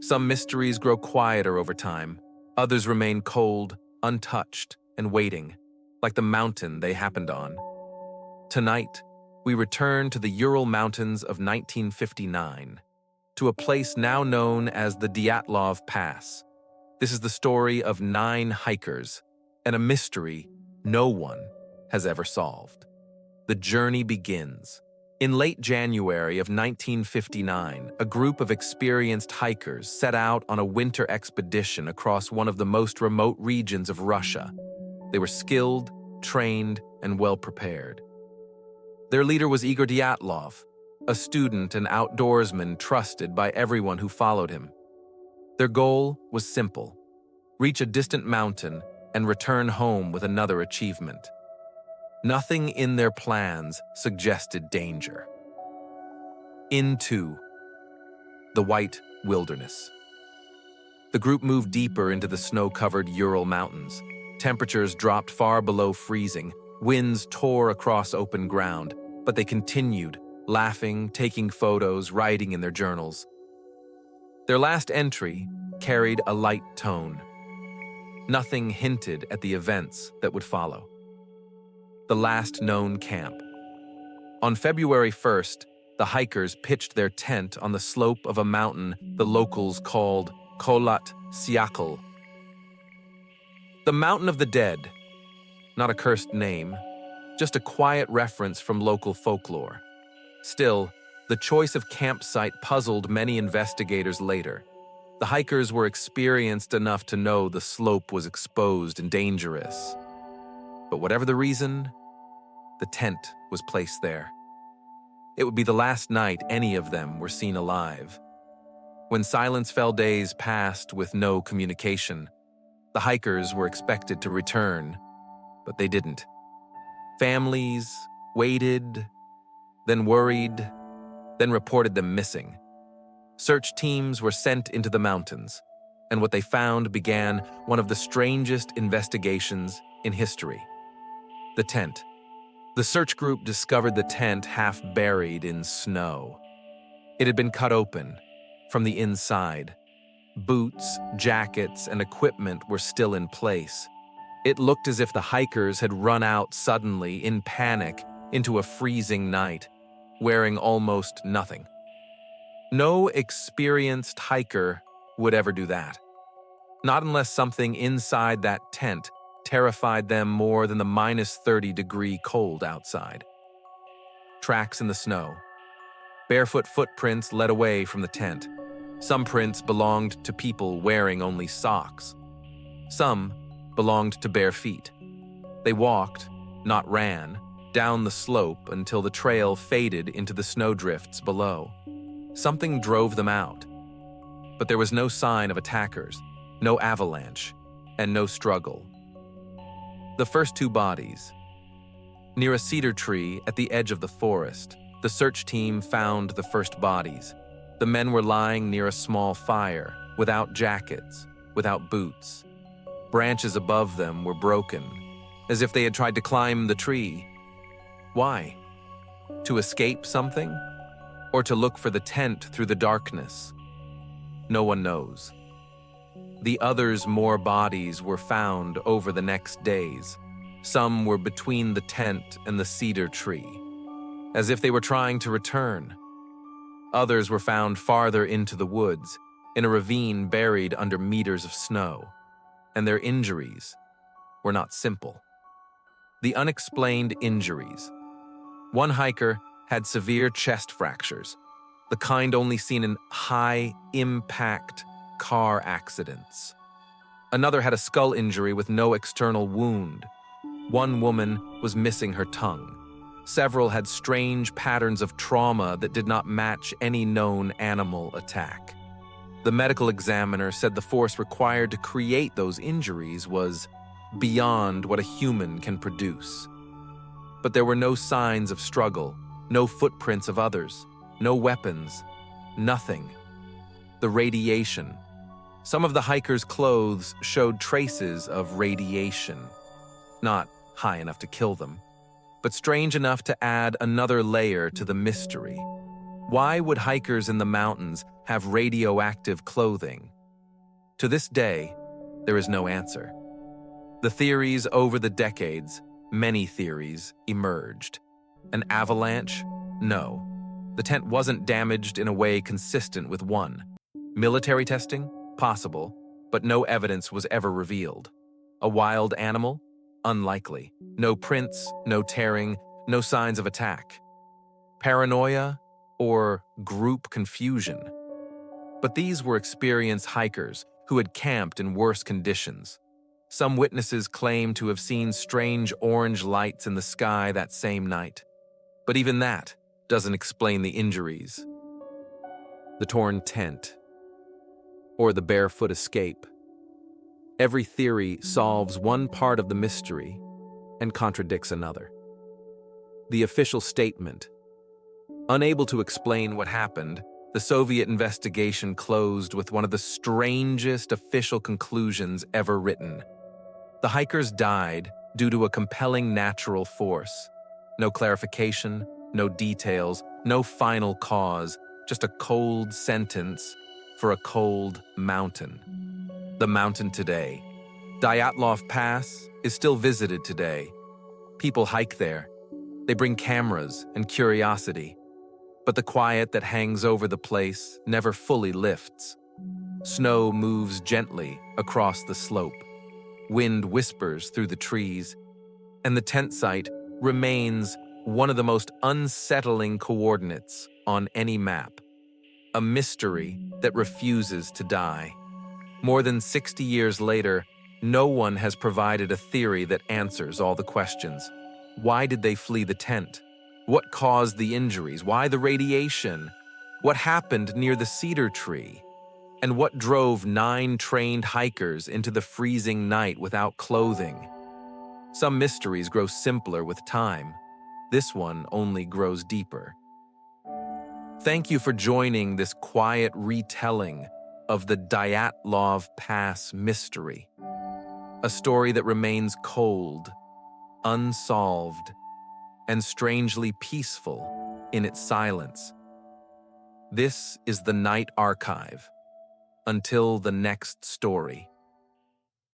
Some mysteries grow quieter over time. Others remain cold, untouched, and waiting, like the mountain they happened on. Tonight, we return to the Ural Mountains of 1959, to a place now known as the Dyatlov Pass. This is the story of 9 hikers and a mystery no one has ever solved. The journey begins. In late January of 1959, a group of experienced hikers set out on a winter expedition across one of the most remote regions of Russia. They were skilled, trained, and well-prepared. Their leader was Igor Dyatlov, a student and outdoorsman trusted by everyone who followed him. Their goal was simple: reach a distant mountain and return home with another achievement. Nothing in their plans suggested danger. Into the White Wilderness. The group moved deeper into the snow-covered Ural Mountains. Temperatures dropped far below freezing, winds tore across open ground, but they continued, laughing, taking photos, writing in their journals. Their last entry carried a light tone. Nothing hinted at the events that would follow. The last known camp. On February 1st, the hikers pitched their tent on the slope of a mountain the locals called Kolat. The Mountain of the Dead. Not a cursed name, just a quiet reference from local folklore. Still, the choice of campsite puzzled many investigators later. The hikers were experienced enough to know the slope was exposed and dangerous. But whatever the reason, the tent was placed there. It would be the last night any of them were seen alive. When silence fell, days passed with no communication. The hikers were expected to return, but they didn't. Families waited, then worried, then reported them missing. Search teams were sent into the mountains, and what they found began one of the strangest investigations in history. The tent. The search group discovered the tent half buried in snow. It had been cut open from the inside. Boots, jackets, and equipment were still in place. It looked as if the hikers had run out suddenly in panic into a freezing night, wearing almost nothing. No experienced hiker would ever do that. Not unless something inside that tent terrified them more than the -30-degree cold outside. Tracks in the snow. Barefoot footprints led away from the tent. Some prints belonged to people wearing only socks. Some belonged to bare feet. They walked, not ran, down the slope until the trail faded into the snowdrifts below. Something drove them out. But there was no sign of attackers, no avalanche, and no struggle. The first 2 bodies. Near a cedar tree at the edge of the forest, the search team found the first bodies. The men were lying near a small fire, without jackets, without boots. Branches above them were broken, as if they had tried to climb the tree. Why? To escape something? Or to look for the tent through the darkness? No one knows. The others' more bodies were found over the next days. Some were between the tent and the cedar tree, as if they were trying to return. Others were found farther into the woods, in a ravine buried under meters of snow. And their injuries were not simple. The unexplained injuries. One hiker had severe chest fractures, the kind only seen in high-impact car accidents. Another had a skull injury with no external wound. One woman was missing her tongue. Several had strange patterns of trauma that did not match any known animal attack. The medical examiner said the force required to create those injuries was beyond what a human can produce. But there were no signs of struggle, no footprints of others, no weapons, nothing. The radiation. Some of the hikers' clothes showed traces of radiation. Not high enough to kill them, but strange enough to add another layer to the mystery. Why would hikers in the mountains have radioactive clothing? To this day, there is no answer. The theories over the decades, many theories, emerged. An avalanche? No. The tent wasn't damaged in a way consistent with one. Military testing? Possible, but no evidence was ever revealed. A wild animal? Unlikely. No prints, no tearing, no signs of attack. Paranoia or group confusion? But these were experienced hikers who had camped in worse conditions. Some witnesses claimed to have seen strange orange lights in the sky that same night. But even that doesn't explain the injuries. The torn tent, or the barefoot escape. Every theory solves one part of the mystery and contradicts another. The official statement. Unable to explain what happened, the Soviet investigation closed with one of the strangest official conclusions ever written. The hikers died due to a compelling natural force. No clarification, no details, no final cause, just a cold sentence for a cold mountain. The mountain today. Dyatlov Pass is still visited today. People hike there. They bring cameras and curiosity. But the quiet that hangs over the place never fully lifts. Snow moves gently across the slope. Wind whispers through the trees. And the tent site remains one of the most unsettling coordinates on any map. A mystery that refuses to die. More than 60 years later, no one has provided a theory that answers all the questions. Why did they flee the tent? What caused the injuries? Why the radiation? What happened near the cedar tree? And what drove 9 trained hikers into the freezing night without clothing? Some mysteries grow simpler with time. This one only grows deeper. Thank you for joining this quiet retelling of the Dyatlov Pass mystery. A story that remains cold, unsolved, and strangely peaceful in its silence. This is the Night Archive. Until the next story.